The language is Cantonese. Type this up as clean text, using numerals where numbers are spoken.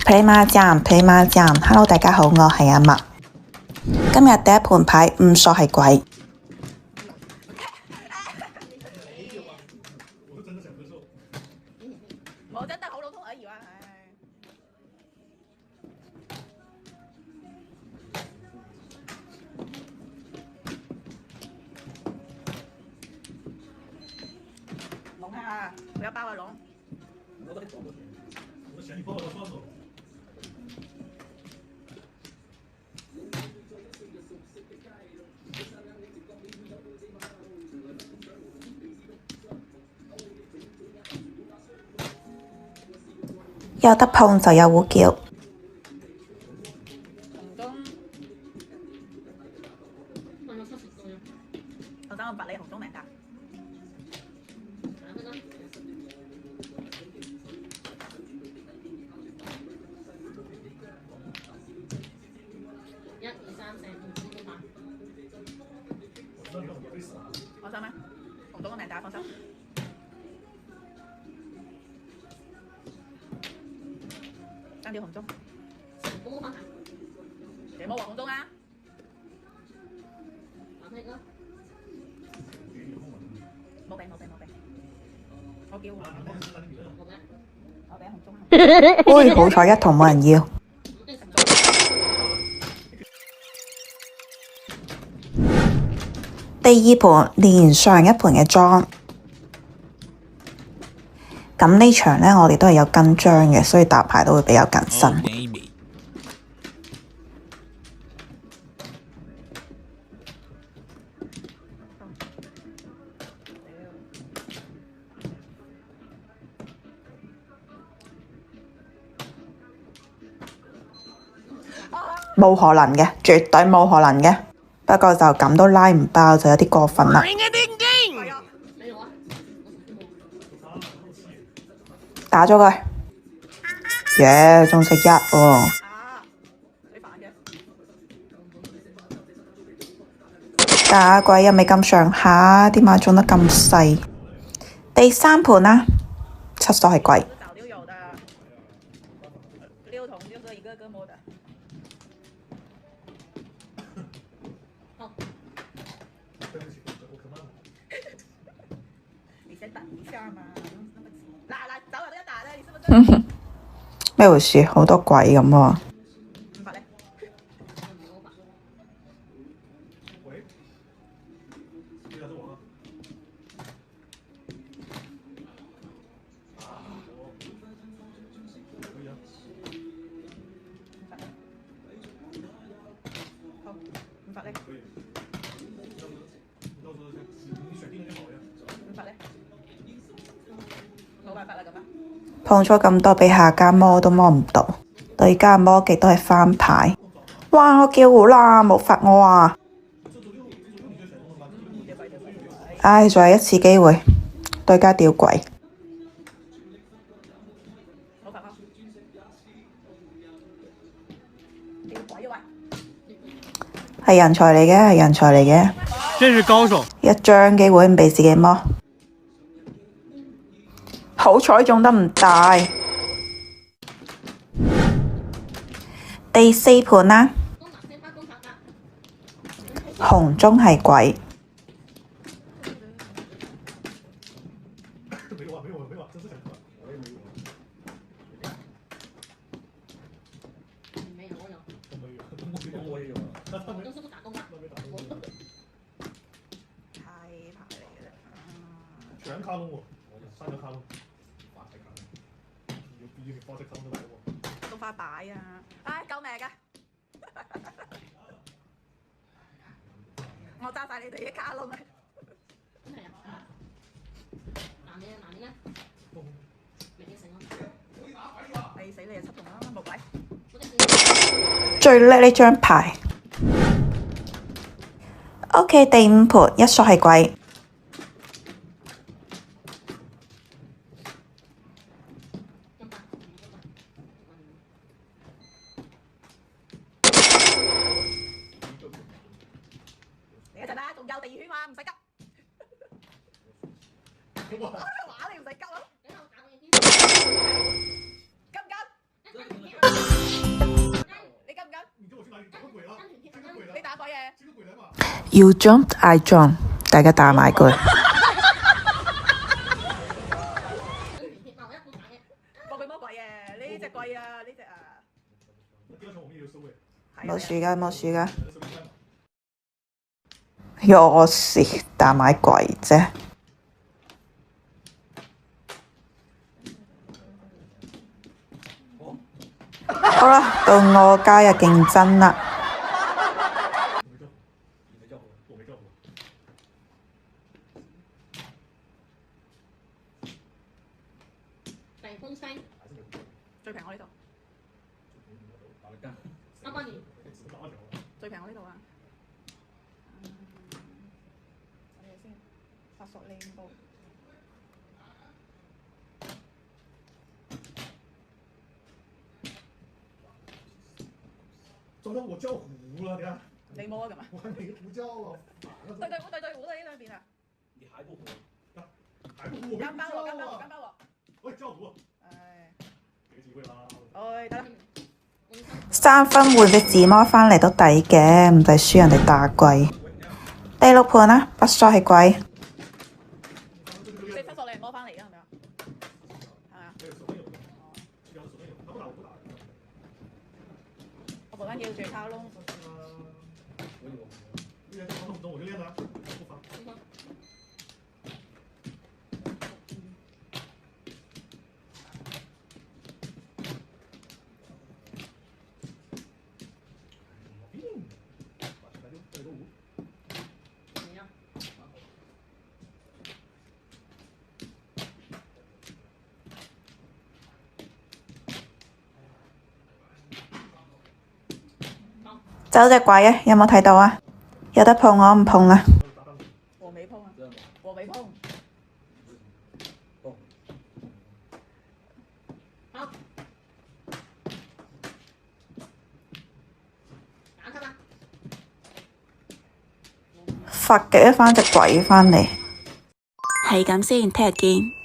Play 麻將，Play 麻將。Hello， 大家好，我係阿麥。今日第一盤牌5索係鬼。我真的好老通而已啊！龍啊，不要包啊龍！我嫌你包了算了。有得碰就有胡叫。紅中，我白你紅中命㗎。1、2、3、4、5、6、7、放心咩？紅中嘅命打，放心。單調紅中。8，翻牌。你冇黃紅中啊？藍色啦。冇俾。我叫我俾紅中。喂，好彩一筒冇人要。第二盤連上一盤嘅莊，咁呢場呢，我哋都係有跟張嘅，所以打牌都會比較謹慎。冇可能嘅，絕對冇可能嘅。不過就咁都拉唔爆，就有啲過分啦。打咗佢，耶，仲食1喎。打鬼又未咁上下，啲馬中得咁細。第三盤啦，7索係鬼。咩回事？好多鬼咁喎。碰咗咁多，俾下家摸都摸唔到，對家摸極都係翻牌。哇！我叫好啦，冇罰我啊！唉，仲有一次機會，對家吊鬼。係人才嚟嘅，係人才嚟嘅。真是高手。一張機會唔俾自己摸。好彩中得唔大。第四盤啦，紅中係鬼。全卡窿喎，3張卡窿，要花式卡窿都冇喎。都花擺啊！唉，救命㗎！我揸晒你哋啲卡窿啊！藍嘢咧？未應承我。你死你就7筒啦，冇鬼！最叻呢張牌。OK， 第五盤1索係鬼。你一陣啦，仲有第2圈嘛，唔使急。話你唔使急啊！急唔急？ You jumped, I jumped，大家打埋句。博比魔鬼嘅，呢隻貴啊，呢隻啊。第二場我們也要收誒。冇事㗎，冇事㗎。有事打埋鬼啫。好啦，到我加入競爭啦。我沒叫過。北風西，最平我呢度，阿關你最平我呢度啊。我哋先發索靚布。糟糕，我叫糊了，你看。你摸啊，咁啊？我還沒糊叫啊。對對糊對對糊對呢兩邊啊。你還不糊？還不糊？我跟包喎，跟包喎，跟包喎。喂，叫糊。唉，俾機會啦。唉，得啦。3分換隻自摸返嚟都抵嘅，唔使輸人哋打貴。第6盤啦，不衰係貴。即係七索你摸翻嚟㗎，係咪啊？係啊。我本身要住靠窿。我就練啦，不妨。走隻鬼啊！有冇睇到啊？有得碰我唔碰啦。和尾碰啊！和尾碰。好，打他吧。發極一返隻鬼返嚟。係咁先，聽日見。